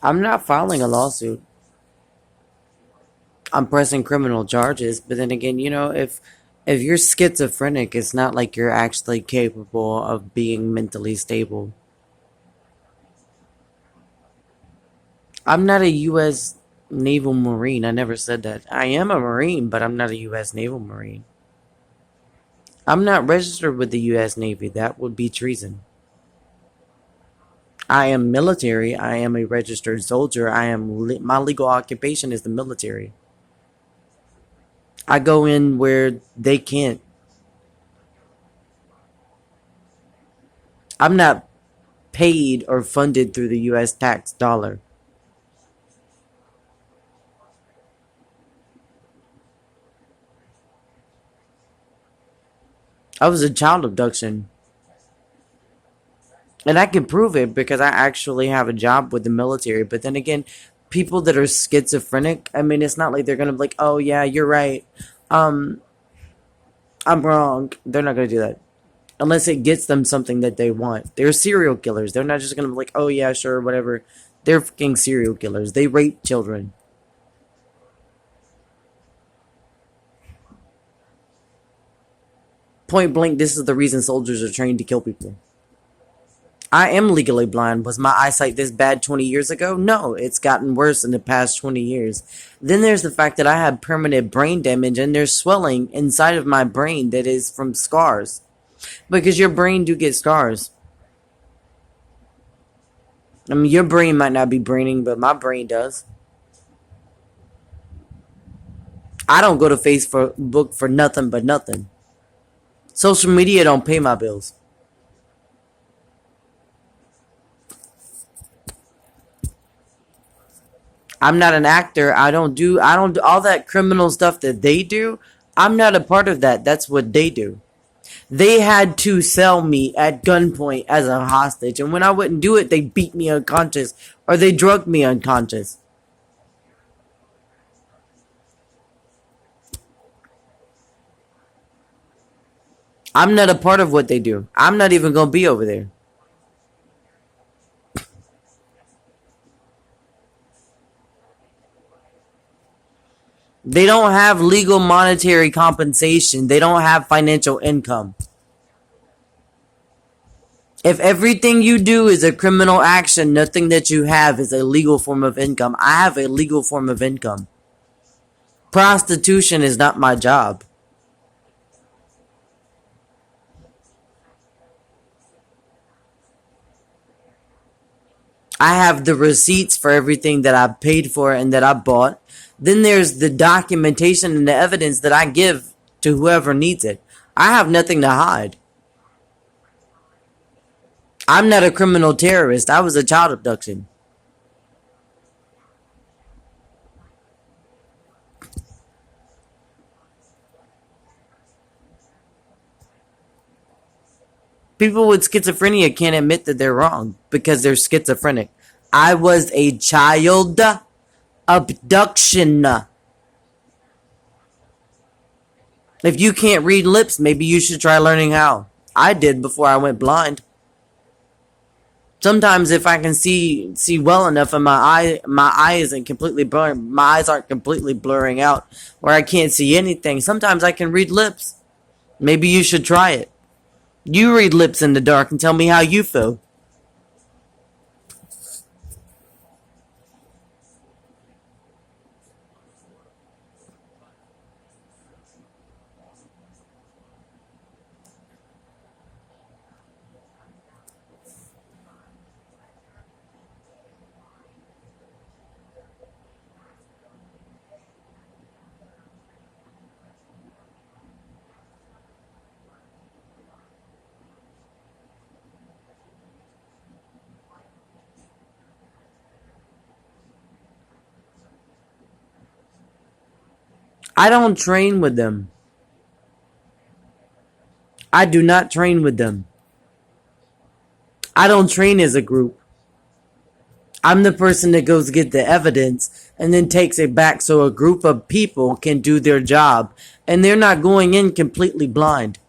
I'm not filing a lawsuit. I'm pressing criminal charges, but then again, if you're schizophrenic, it's not like you're actually capable of being mentally stable. I'm not a U.S. Naval Marine. I never said that. I am a Marine, but I'm not a U.S. Naval Marine. I'm not registered with the U.S. Navy. That would be treason. I am military. I am a registered soldier. My legal occupation is the military. I go in where they can't. I'm not paid or funded through the U.S. tax dollar. I was a child abduction. And I can prove it because I actually have a job with the military. But then again, people that are schizophrenic, I mean, it's not like they're going to be like, oh, yeah, you're right. Um, I'm wrong. They're not going to do that. Unless it gets them something that they want. They're serial killers. They're not just going to be like, oh, yeah, sure, whatever. They're fucking serial killers. They rape children. Point blank, this is the reason soldiers are trained to kill people. I am legally blind. Was my eyesight this bad 20 years ago? No, it's gotten worse in the past 20 years. Then there's the fact that I have permanent brain damage and there's swelling inside of my brain that is from scars. Because your brain do get scars. I mean, your brain might not be braining, but my brain does. I don't go to Facebook for nothing but nothing. Social media don't pay my bills. I'm not an actor. I don't do all that criminal stuff that they do. I'm not a part of that. That's what they do. They had to sell me at gunpoint as a hostage, and when I wouldn't do it, they beat me unconscious or they drugged me unconscious. I'm not a part of what they do. I'm not even gonna be over there. They don't have legal monetary compensation. They don't have financial income. If everything you do is a criminal action, nothing that you have is a legal form of income. I have a legal form of income. Prostitution is not my job. I have the receipts for everything that I paid for and that I bought. Then there's the documentation and the evidence that I give to whoever needs it. I have nothing to hide. I'm not a criminal terrorist. I was a child abduction. People with schizophrenia can't admit that they're wrong because they're schizophrenic. I was a child abduction. If you can't read lips, maybe you should try learning how. I did before I went blind. Sometimes if I can see well enough and my eye isn't completely blurring, my eyes aren't completely blurring out where I can't see anything, sometimes I can read lips. Maybe you should try it. You read lips in the dark and tell me how you feel. I don't train with them. I do not train with them. I don't train as a group. I'm the person that goes get the evidence and then takes it back so a group of people can do their job. And they're not going in completely blind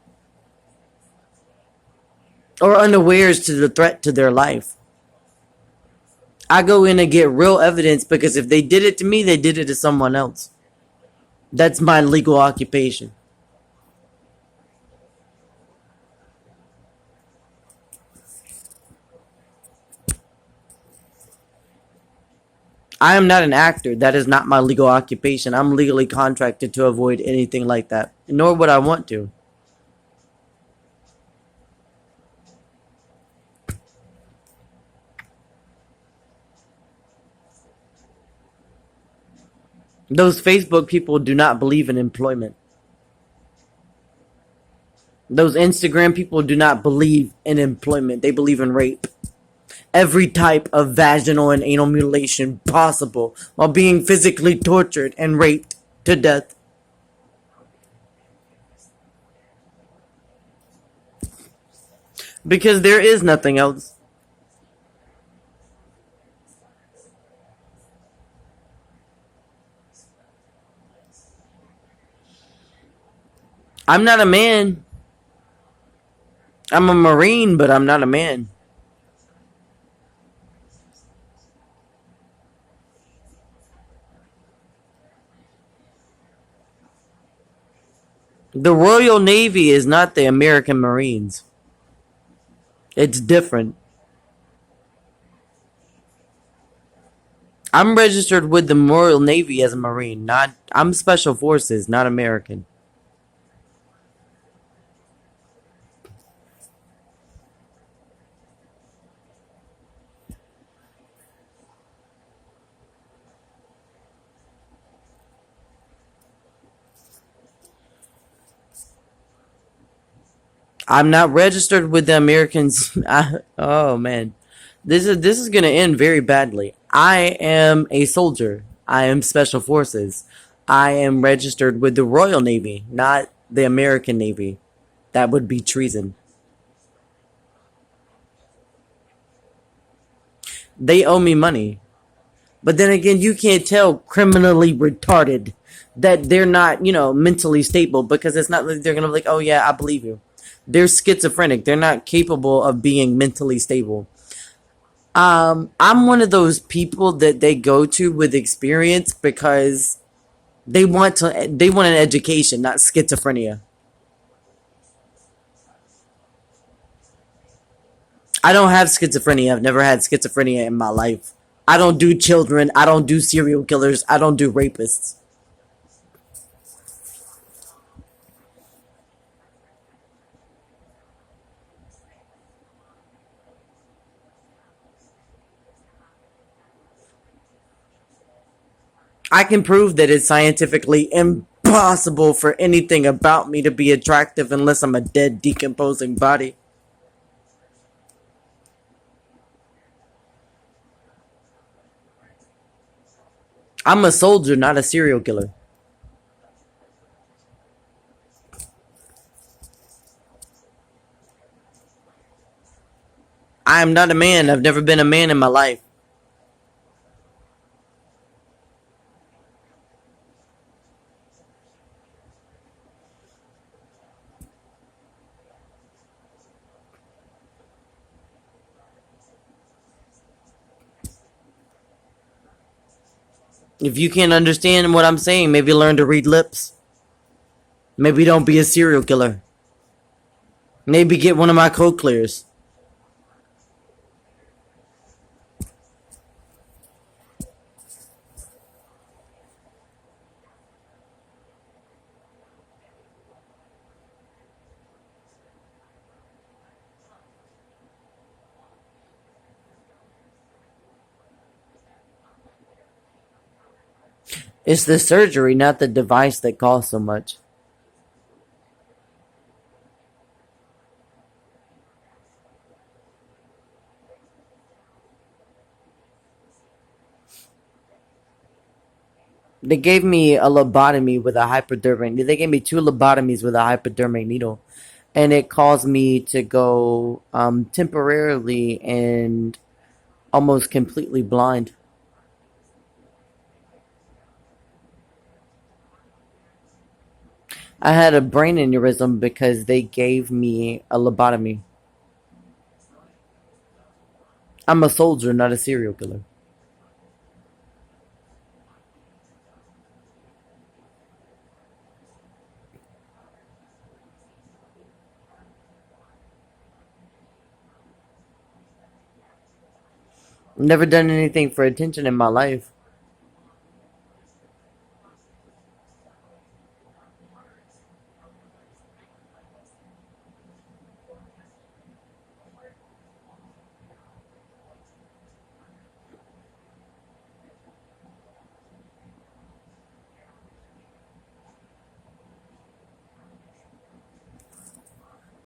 or unawares to the threat to their life. I go in and get real evidence because if they did it to me, they did it to someone else. That's my legal occupation. I am not an actor. That is not my legal occupation. I'm legally contracted to avoid anything like that, nor would I want to. Those Facebook people do not believe in employment. Those Instagram people do not believe in employment. They believe in rape. Every type of vaginal and anal mutilation possible while being physically tortured and raped to death. Because there is nothing else. I'm not a man. I'm a Marine, but I'm not a man. The Royal Navy is not the American Marines. It's different. I'm registered with the Royal Navy as a Marine. Not I'm Special Forces, not American. I'm not registered with the Americans. Oh man, this is gonna end very badly. I am a soldier. I am Special Forces. I am registered with the Royal Navy, not the American Navy. That would be treason. They owe me money. But then again, you can't tell criminally retarded that they're not, mentally stable because it's not like they're gonna be like, oh yeah, I believe you. They're schizophrenic. They're not capable of being mentally stable. I'm one of those people that they go to with experience because they want an education, not schizophrenia. I don't have schizophrenia. I've never had schizophrenia in my life. I don't do children. I don't do serial killers. I don't do rapists. I can prove that it's scientifically impossible for anything about me to be attractive unless I'm a dead, decomposing body. I'm a soldier, not a serial killer. I am not a man. I've never been a man in my life. If you can't understand what I'm saying, maybe learn to read lips. Maybe don't be a serial killer. Maybe get one of my code clears. It's the surgery, not the device that costs so much. They gave me a lobotomy with a hypodermic. They gave me two lobotomies with a hypodermic needle, and it caused me to go temporarily and almost completely blind. I had a brain aneurysm because they gave me a lobotomy. I'm a soldier, not a serial killer. Never done anything for attention in my life.